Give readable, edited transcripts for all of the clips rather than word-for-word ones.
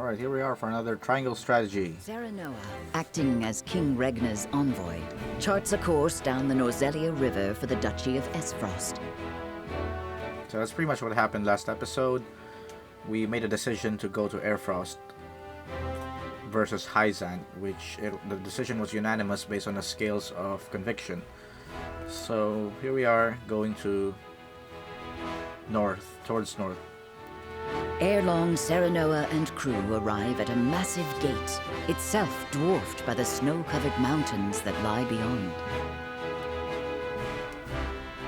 Alright, here we are for another triangle strategy. Serenoa, acting as King Regna's envoy, charts a course down the Norzelia River for the Duchy of Aesfrost. So that's pretty much what happened last episode. We made a decision to go to Aesfrost versus Hyzant, the decision was unanimous based on the scales of conviction. So here we are going to towards north. Ere long, Serenoa and crew arrive at a massive gate, itself dwarfed by the snow-covered mountains that lie beyond.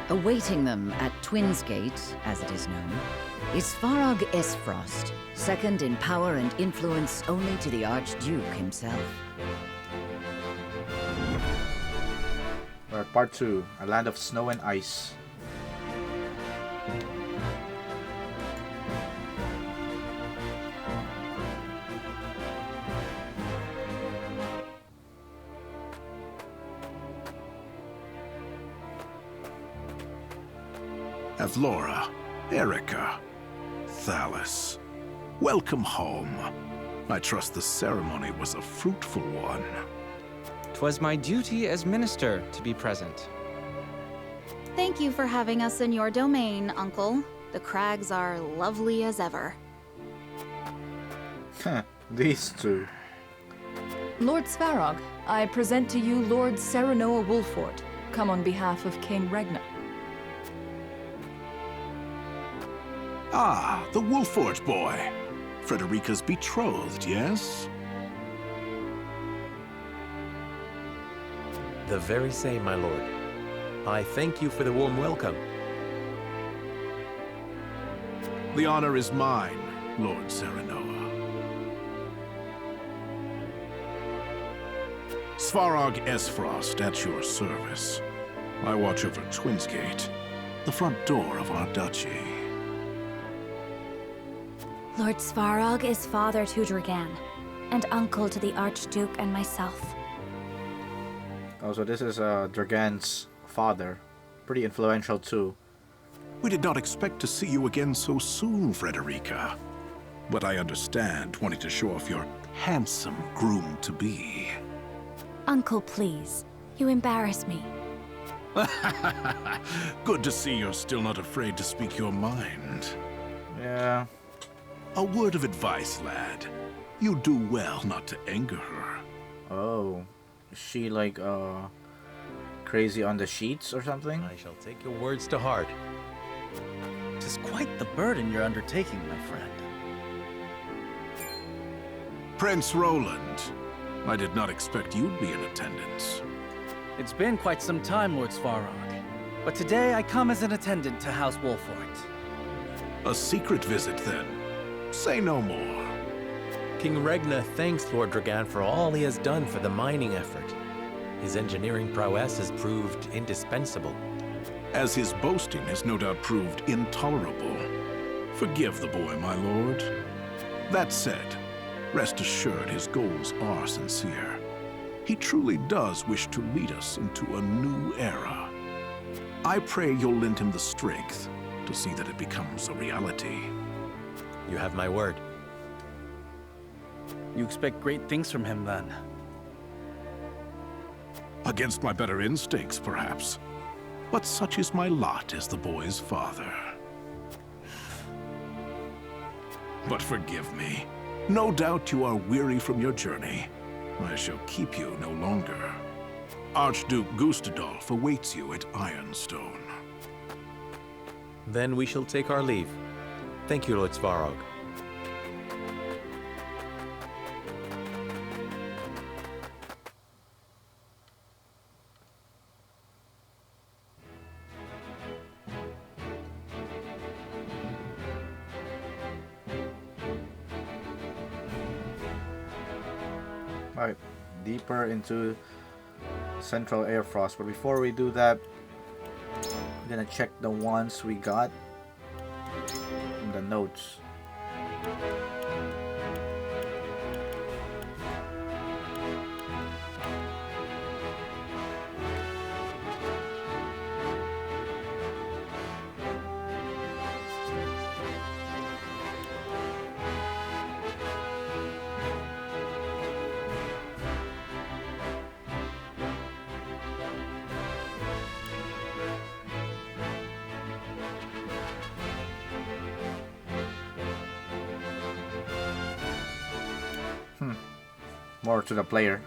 Awaiting them at Twinsgate, as it is known, is Svarog Aesfrost, second in power and influence only to the Archduke himself. We're at part 2, a land of snow and ice. Avlora, Erica, Thalis, welcome home. I trust the ceremony was a fruitful one. 'Twas my duty as minister to be present. Thank you for having us in your domain, Uncle. The crags are lovely as ever. These two. Lord Svarog, I present to you Lord Serenoa Wolfort, come on behalf of King Regna. Ah, the Wolfort boy. Frederica's betrothed, yes? The very same, my lord. I thank you for the warm welcome. The honor is mine, Lord Serenoa. Svarog Aesfrost at your service. I watch over Twinsgate, the front door of our duchy. Lord Svarog is father to Dragan, and uncle to the Archduke and myself. Oh, so this is Dragan's father. Pretty influential too. We did not expect to see you again so soon, Frederica. But I understand wanting to show off your handsome groom-to-be. Uncle, please. You embarrass me. Good to see you're still not afraid to speak your mind. Yeah. A word of advice, lad. You do well not to anger her. Oh. Is she like, crazy on the sheets or something? I shall take your words to heart. 'Tis quite the burden you're undertaking, my friend. Prince Roland, I did not expect you'd be in attendance. It's been quite some time, Lord Svarog. But today I come as an attendant to House Wolfort. A secret visit, then. Say no more. King Regna thanks Lord Dragan for all he has done for the mining effort. His engineering prowess has proved indispensable. As his boasting has no doubt proved intolerable. Forgive the boy, my lord. That said, rest assured his goals are sincere. He truly does wish to lead us into a new era. I pray you'll lend him the strength to see that it becomes a reality. You have my word. You expect great things from him, then? Against my better instincts, perhaps. But such is my lot as the boy's father. But forgive me. No doubt you are weary from your journey. I shall keep you no longer. Archduke Gustadolph awaits you at Ironstone. Then we shall take our leave. Thank you, Lord Svarog. Alright, deeper into Central Aesfrost. But before we do that, I'm gonna check the ones we got in the notes. more to the player.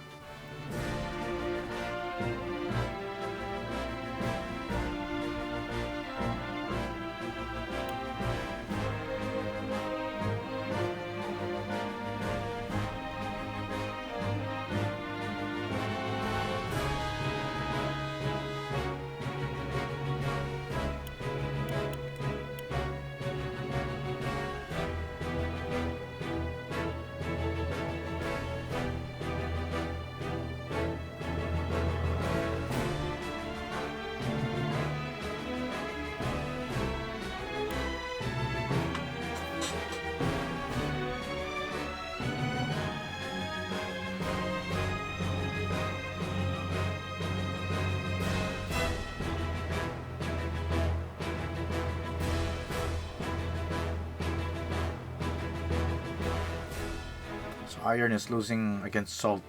Iron is losing against Salt.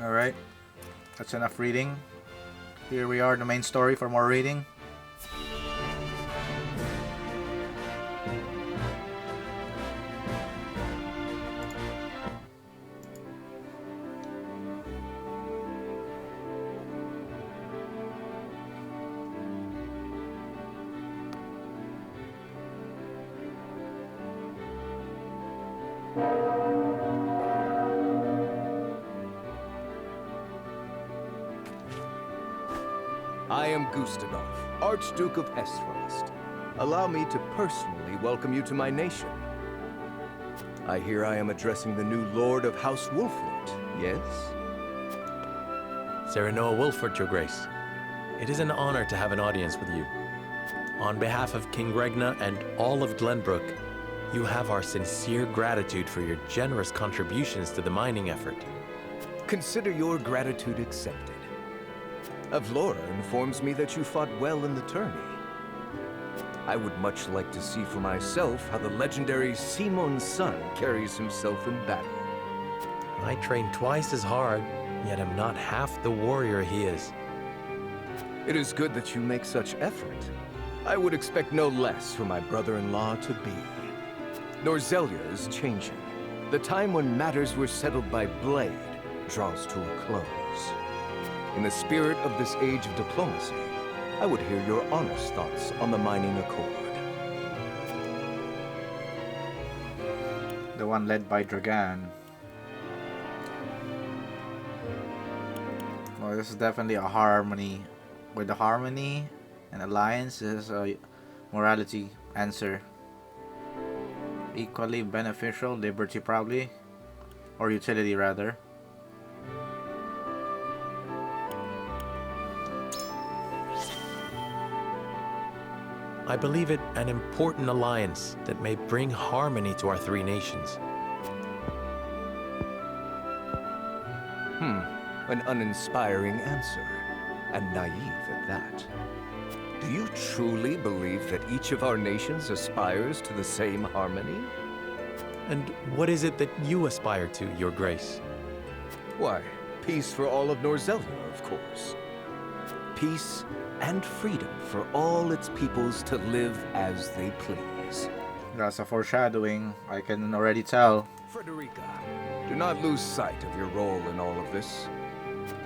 Alright, that's enough reading. Here we are, the main story for more reading. I am Gustadolph, Archduke of Aesfrost. Allow me to personally welcome you to my nation. I hear I am addressing the new Lord of House Wolfort, yes? Serenoa Wolfort, Your Grace. It is an honor to have an audience with you. On behalf of King Regna and all of Glenbrook, you have our sincere gratitude for your generous contributions to the mining effort. Consider your gratitude accepted. Avlora informs me that you fought well in the tourney. I would much like to see for myself how the legendary Simon's son carries himself in battle. I train twice as hard, yet am not half the warrior he is. It is good that you make such effort. I would expect no less for my brother-in-law to be. Norzelia is changing. The time when matters were settled by blade draws to a close. In the spirit of this age of diplomacy, I would hear your honest thoughts on the mining accord. The one led by Dragan. Well, this is definitely a harmony. With the harmony and alliance, this is a morality answer. Equally beneficial, liberty probably. Or utility rather. I believe it an important alliance that may bring harmony to our three nations. An uninspiring answer, and naive at that. Do you truly believe that each of our nations aspires to the same harmony? And what is it that you aspire to, Your Grace? Why, peace for all of Norzelia, of course. Peace and freedom for all its peoples to live as they please. That's a foreshadowing, I can already tell. Frederica, do not lose sight of your role in all of this.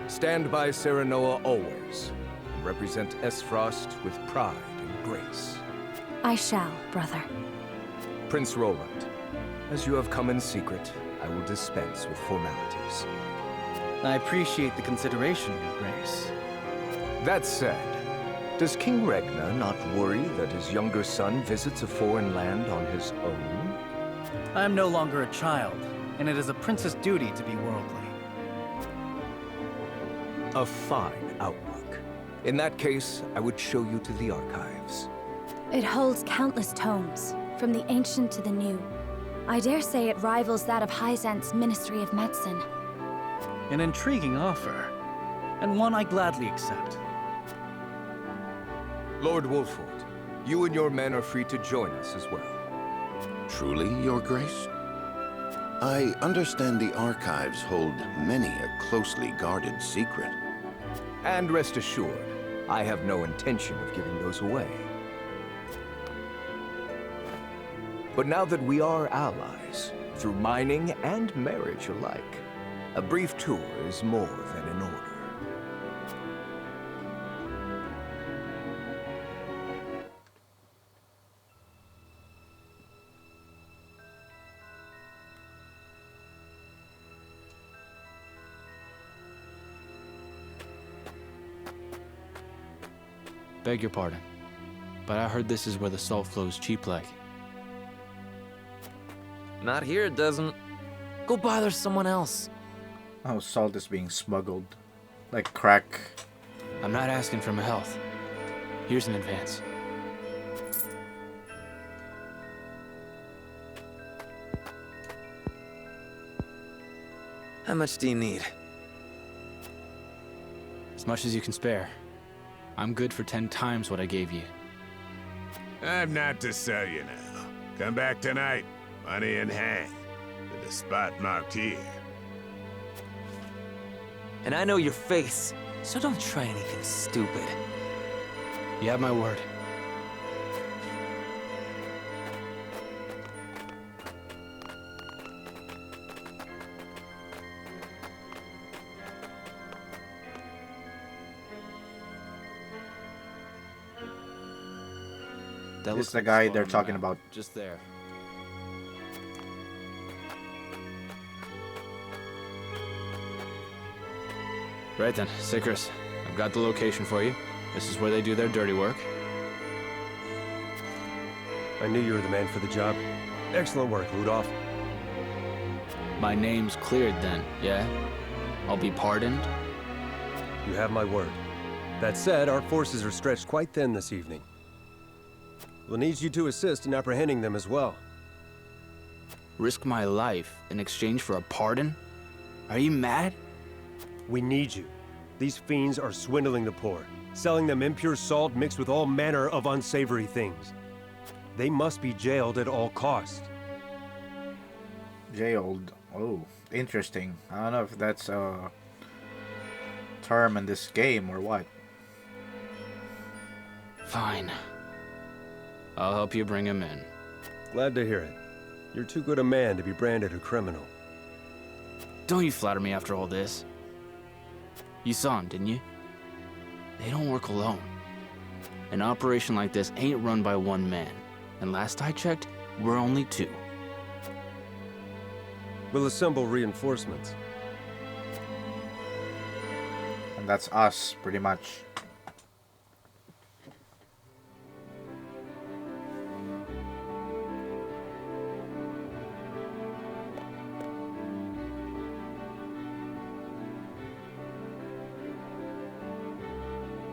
Stand by Serenoa always, and represent Aesfrost with pride and grace. I shall, brother. Prince Roland, as you have come in secret, I will dispense with formalities. I appreciate the consideration, Your Grace. That said, does King Regna not worry that his younger son visits a foreign land on his own? I am no longer a child, and it is a prince's duty to be worldly. A fine outlook. In that case, I would show you to the archives. It holds countless tomes, from the ancient to the new. I dare say it rivals that of Hyzant's Ministry of Medicine. An intriguing offer, and one I gladly accept. Lord Wolford, you and your men are free to join us as well. Truly, Your Grace? I understand the archives hold many a closely guarded secret. And rest assured, I have no intention of giving those away. But now that we are allies, through mining and marriage alike, a brief tour is more than in order. Beg your pardon, but I heard this is where the salt flows cheap like. Not here, it doesn't. Go bother someone else. Oh, salt is being smuggled. Like crack. I'm not asking for my health. Here's an advance. How much do you need? As much as you can spare. I'm good for 10 times what I gave you. I'm not to sell you now. Come back tonight, money in hand, to the spot marked here. And I know your face, so don't try anything stupid. You have my word. That is the guy they're talking about. Just there. Right then, Sickers. I've got the location for you. This is where they do their dirty work. I knew you were the man for the job. Excellent work, Rudolph. My name's cleared then, yeah? I'll be pardoned? You have my word. That said, our forces are stretched quite thin this evening. We'll need you to assist in apprehending them as well. Risk my life in exchange for a pardon? Are you mad? We need you. These fiends are swindling the poor, selling them impure salt mixed with all manner of unsavory things. They must be jailed at all costs. Jailed? Oh, interesting. I don't know if that's a term in this game or what. Fine. I'll help you bring him in. Glad to hear it. You're too good a man to be branded a criminal. Don't you flatter me after all this. You saw him, didn't you? They don't work alone. An operation like this ain't run by one man. And last I checked, we're only 2. We'll assemble reinforcements. And that's us, pretty much.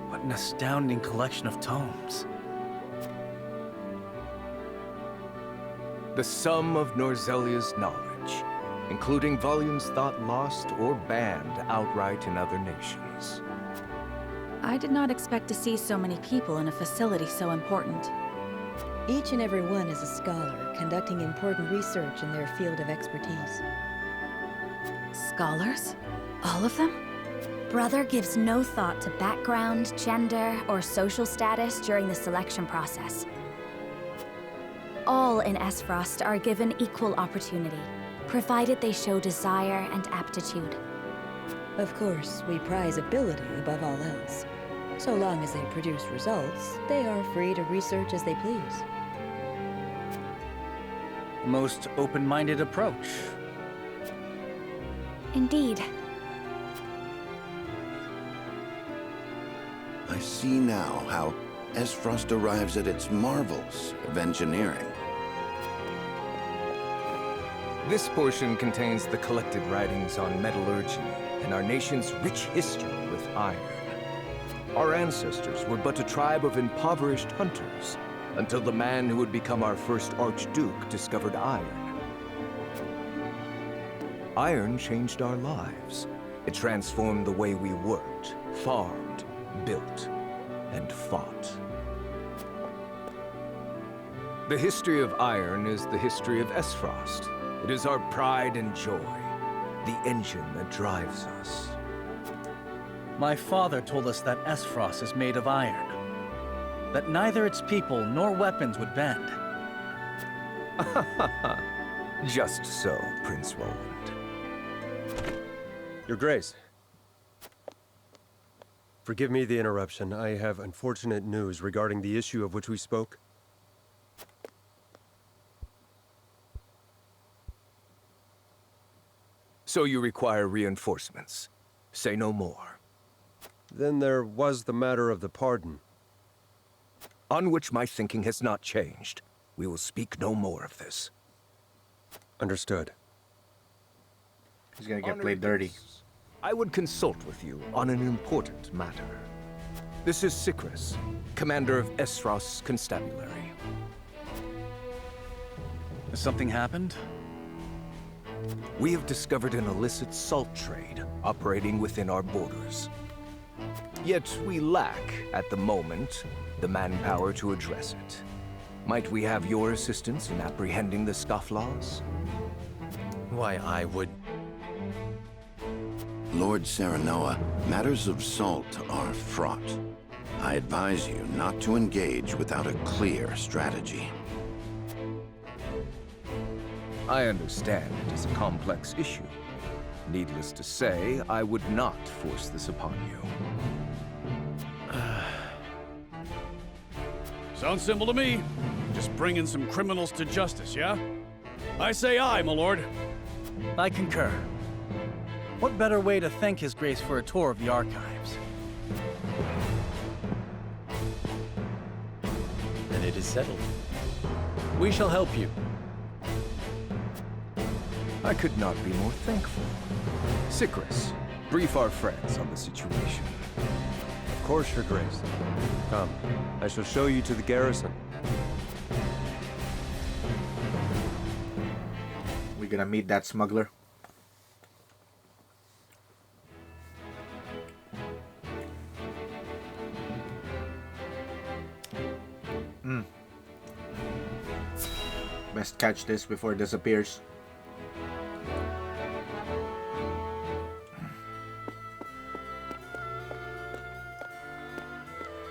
What an astounding collection of tomes. The sum of Norzelia's knowledge, including volumes thought lost or banned outright in other nations. I did not expect to see so many people in a facility so important. Each and every one is a scholar, conducting important research in their field of expertise. Scholars? All of them? Brother gives no thought to background, gender, or social status during the selection process. All in Aesfrost are given equal opportunity, provided they show desire and aptitude. Of course, we prize ability above all else. So long as they produce results, they are free to research as they please. Most open-minded approach. Indeed. I see now how Aesfrost arrives at its marvels of engineering. This portion contains the collected writings on metallurgy and our nation's rich history with iron. Our ancestors were but a tribe of impoverished hunters until the man who would become our first Archduke discovered iron. Iron changed our lives. It transformed the way we worked, farmed, built, and fought. The history of iron is the history of Aesfrost. It is our pride and joy, the engine that drives us. My father told us that Aesfrost is made of iron, that neither its people nor weapons would bend. Just so, Prince Roland. Your Grace. Forgive me the interruption. I have unfortunate news regarding the issue of which we spoke. So you require reinforcements. Say no more. Then there was the matter of the pardon. On which my thinking has not changed. We will speak no more of this. Understood. He's gonna get played dirty. I would consult with you on an important matter. This is Sikris, commander of Aesfrost's Constabulary. Has something happened? We have discovered an illicit salt trade operating within our borders. Yet we lack, at the moment, the manpower to address it. Might we have your assistance in apprehending the scofflaws? Why, I would... Lord Serenoa, matters of salt are fraught. I advise you not to engage without a clear strategy. I understand it is a complex issue. Needless to say, I would not force this upon you. Sounds simple to me. Just bringing some criminals to justice, yeah? I say aye, my lord. I concur. What better way to thank His Grace for a tour of the archives? Then it is settled. We shall help you. I could not be more thankful. Sikris, brief our friends on the situation. Of course, Your Grace. Come, I shall show you to the garrison. We gonna meet that smuggler? Best catch this before it disappears.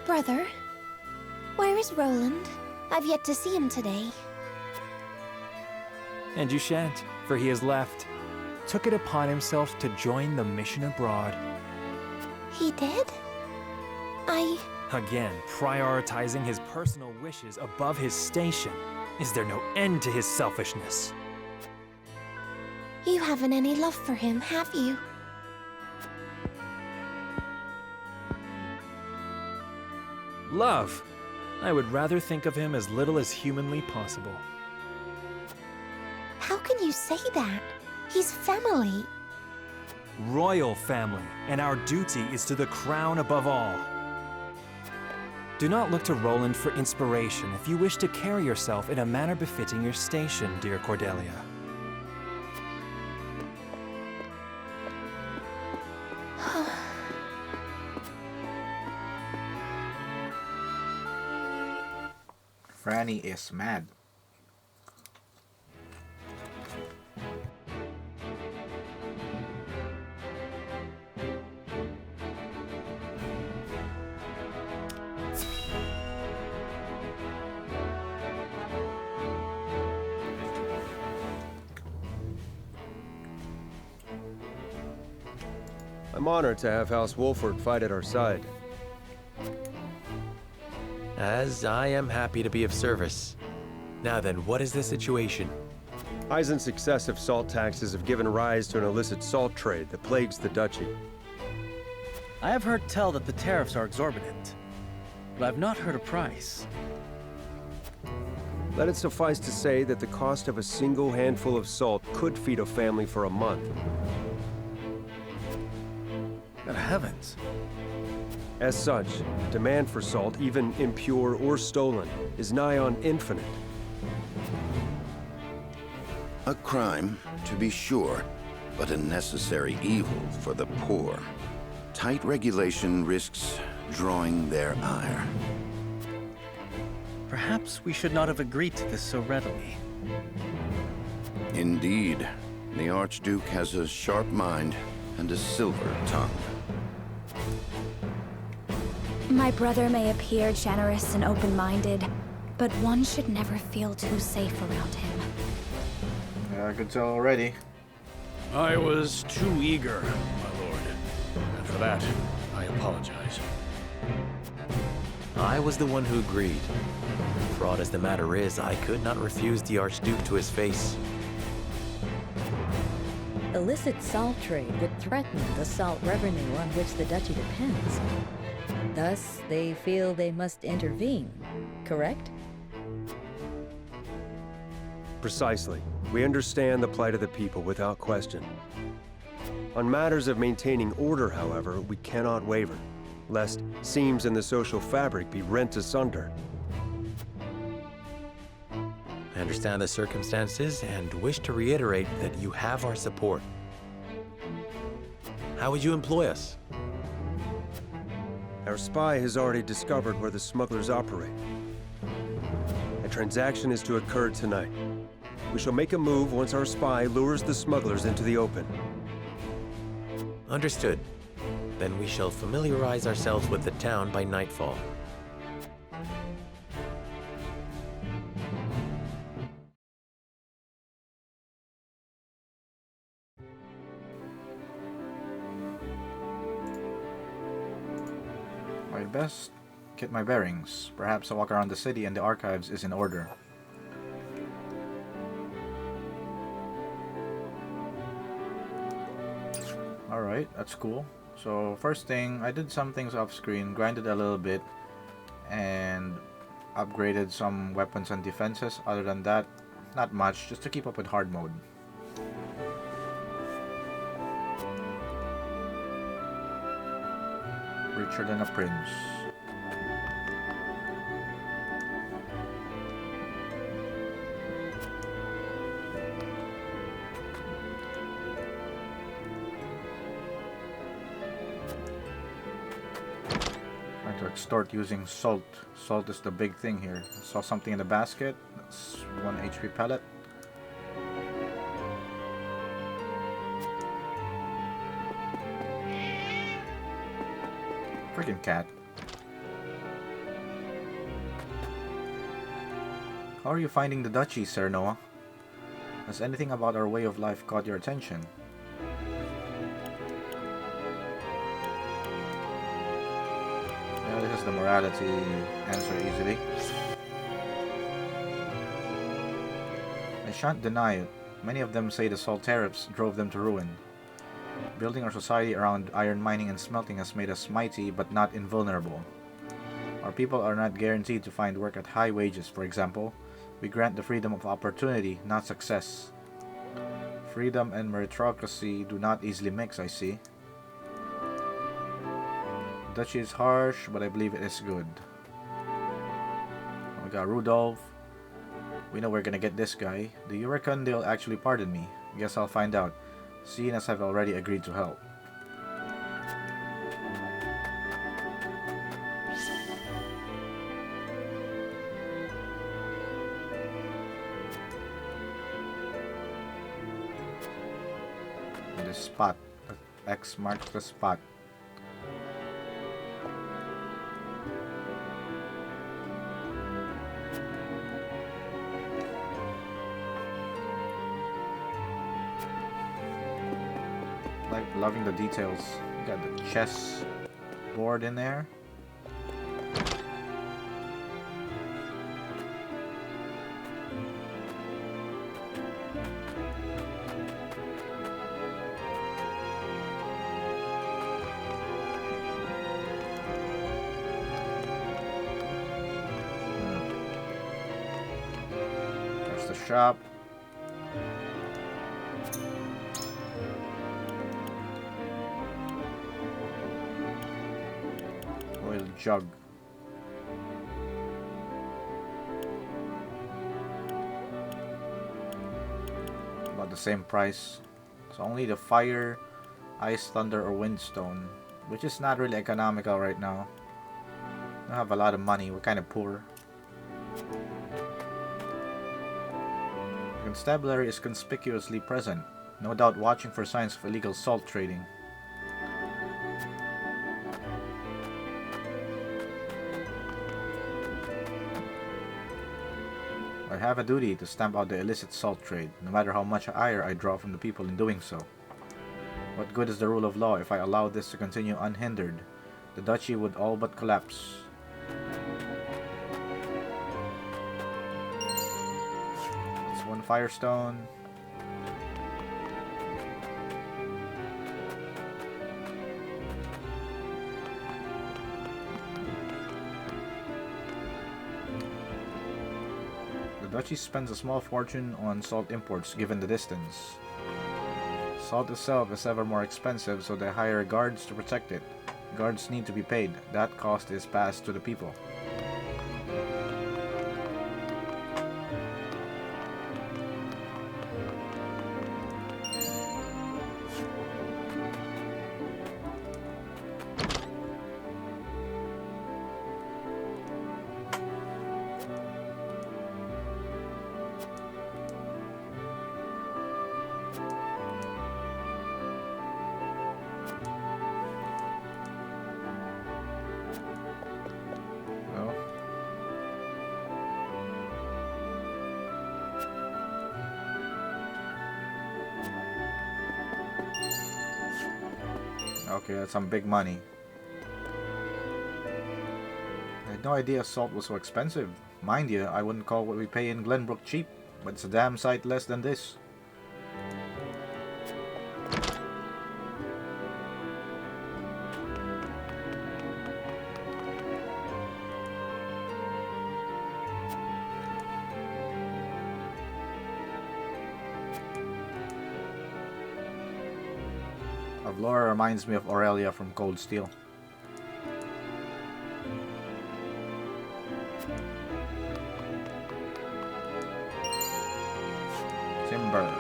Brother, where is Roland? I've yet to see him today. And you shan't, for he has left. Took it upon himself to join the mission abroad. He did? Again, prioritizing his personal wishes above his station. Is there no end to his selfishness? You haven't any love for him, have you? Love? I would rather think of him as little as humanly possible. How can you say that? He's family. Royal family, and our duty is to the crown above all. Do not look to Roland for inspiration if you wish to carry yourself in a manner befitting your station, dear Cordelia. Frani is mad. I'm honored to have House Wolford fight at our side. As I am happy to be of service. Now then, what is the situation? Eisen's excessive salt taxes have given rise to an illicit salt trade that plagues the duchy. I have heard tell that the tariffs are exorbitant, but I've not heard a price. Let it suffice to say that the cost of a single handful of salt could feed a family for a month. Good heavens. As such, demand for salt, even impure or stolen, is nigh on infinite. A crime, to be sure, but a necessary evil for the poor. Tight regulation risks drawing their ire. Perhaps we should not have agreed to this so readily. Indeed, the Archduke has a sharp mind and a silver tongue. My brother may appear generous and open-minded, but one should never feel too safe around him. Yeah, I could tell already. I was too eager, my lord. And for that, I apologize. I was the one who agreed. Fraught as the matter is, I could not refuse the Archduke to his face. Illicit salt trade would threaten the salt revenue on which the duchy depends. Thus, they feel they must intervene, correct? Precisely. We understand the plight of the people without question. On matters of maintaining order, however, we cannot waver, lest seams in the social fabric be rent asunder. I understand the circumstances and wish to reiterate that you have our support. How would you employ us? Our spy has already discovered where the smugglers operate. A transaction is to occur tonight. We shall make a move once our spy lures the smugglers into the open. Understood. Then we shall familiarize ourselves with the town by nightfall. I'd best get my bearings. Perhaps a walk around the city and the archives is in order. Alright, that's cool. So first thing, I did some things off screen, grinded a little bit, and upgraded some weapons and defenses. Other than that, not much, just to keep up with hard mode. Richer than a prince. Trying to extort using salt. Salt is the big thing here. Saw something in the basket. That's 1 HP pellet. Freaking cat. How are you finding the duchy, Serenoa? Has anything about our way of life caught your attention? Yeah, this is the morality answer easily. I shan't deny it. Many of them say the salt tariffs drove them to ruin. Building our society around iron mining and smelting has made us mighty but not invulnerable. Our people are not guaranteed to find work at high wages, for example. We grant the freedom of opportunity, not success. Freedom and meritocracy do not easily mix, I see. The duchy is harsh, but I believe it is good. We got Rudolph. We know we're gonna get this guy. Do you reckon they'll actually pardon me? Guess I'll find out, seeing as I've already agreed to help. The spot. X marks the spot. Like, loving the details. Got the chess board in there. shop. Oil jug. About the same price. So only the fire, ice, thunder, or windstone, which is not really economical right now. We don't have a lot of money. We're kind of poor. The Constabulary is conspicuously present, no doubt watching for signs of illegal salt trading. I have a duty to stamp out the illicit salt trade, no matter how much ire I draw from the people in doing so. What good is the rule of law if I allow this to continue unhindered? The duchy would all but collapse. It's one firestone. The duchy spends a small fortune on salt imports given the distance. Salt itself is ever more expensive, so they hire guards to protect it. Guards need to be paid. That cost is passed to the people. Okay, that's some big money. I had no idea salt was so expensive. Mind you, I wouldn't call what we pay in Glenbrook cheap, but it's a damn sight less than this. Laura reminds me of Aurelia from Cold Steel. Timber.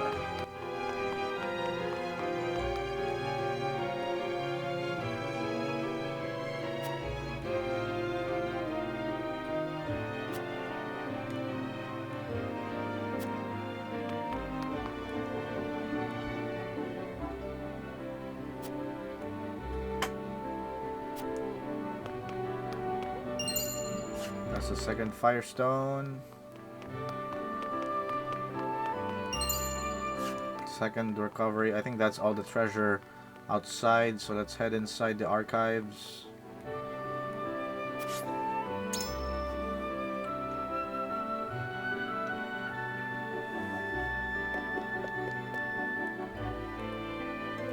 That's the second firestone. Second recovery. I think that's all the treasure outside, so let's head inside the archives.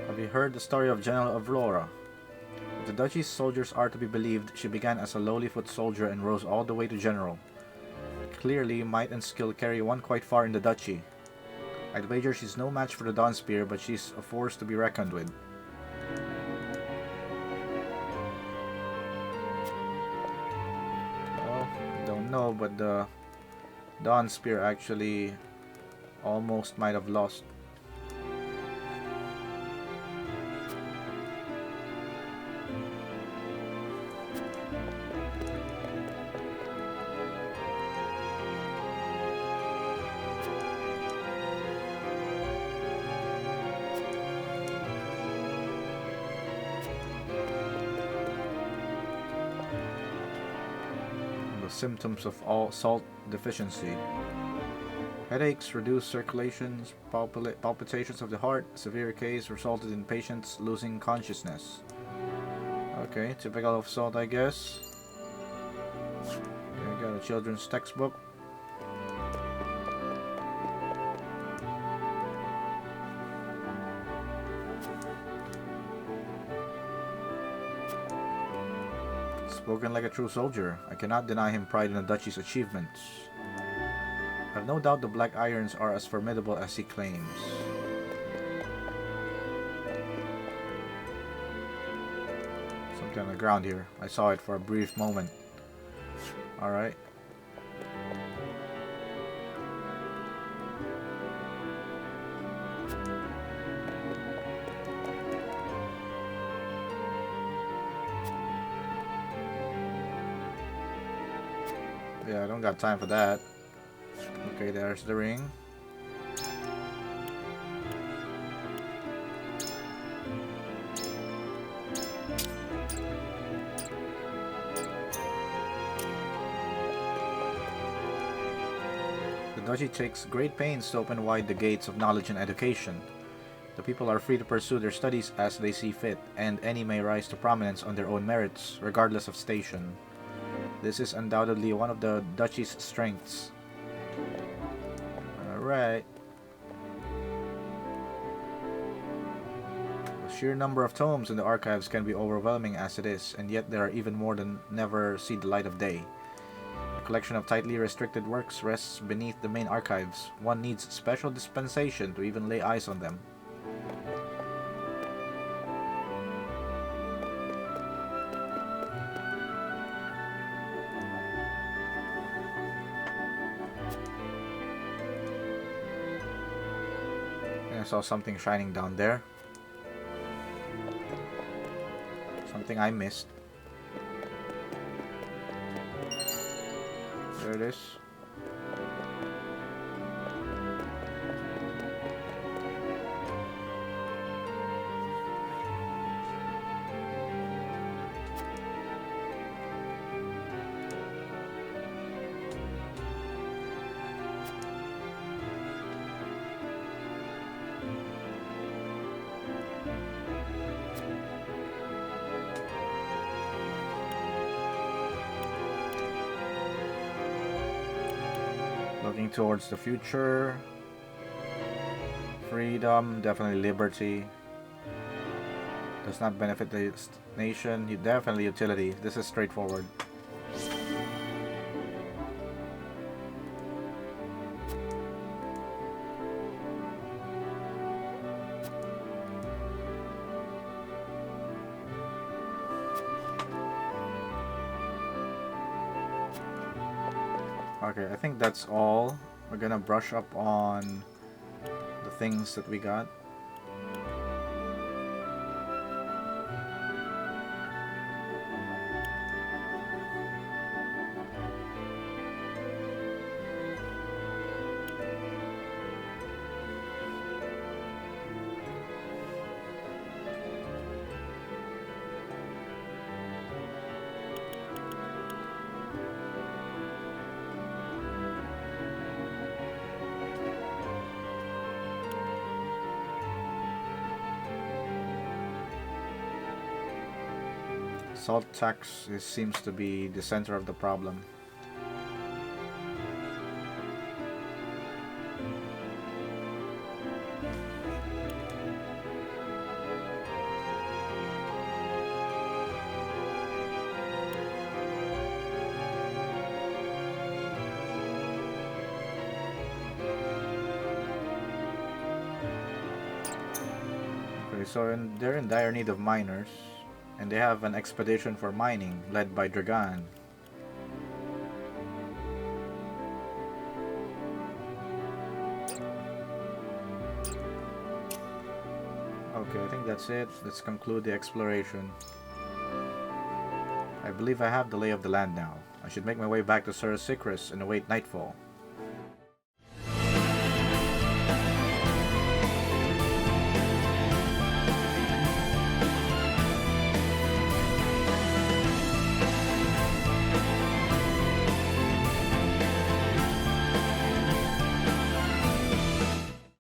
Have you heard the story of General Aurora? If the duchy's soldiers are to be believed, she began as a lowly foot soldier and rose all the way to general. Clearly, might and skill carry one quite far in the duchy. I'd wager she's no match for the Dawn Spear, but she's a force to be reckoned with. Well, don't know, but the Dawn Spear actually almost might have lost. Symptoms of all salt deficiency: headaches, reduced circulations, palpitations of the heart. Severe case resulted in patients losing consciousness. Okay, typical of salt, I guess. Okay, got a children's textbook. Spoken like a true soldier. I cannot deny him pride in the duchy's achievements. I have no doubt the Black Irons are as formidable as he claims. Something on the ground here. I saw it for a brief moment. Alright. Yeah, I don't got time for that. Okay, there's the ring. The duchy takes great pains to open wide the gates of knowledge and education. The people are free to pursue their studies as they see fit, and any may rise to prominence on their own merits, regardless of station. This is undoubtedly one of the duchy's strengths. Alright. The sheer number of tomes in the archives can be overwhelming as it is, and yet there are even more than never see the light of day. A collection of tightly restricted works rests beneath the main archives. One needs special dispensation to even lay eyes on them. I saw something shining down there. Something I missed. There it is. Looking towards the future. Freedom, definitely liberty. Does not benefit the nation. Definitely utility. This is straightforward. Okay, I think that's all. We're gonna brush up on the things that we got. Salt tax seems to be the center of the problem. Okay, so they're in dire need of miners. And they have an expedition for mining, led by Dragan. Okay, I think that's it. Let's conclude the exploration. I believe I have the lay of the land now. I should make my way back to Serenoa and await nightfall.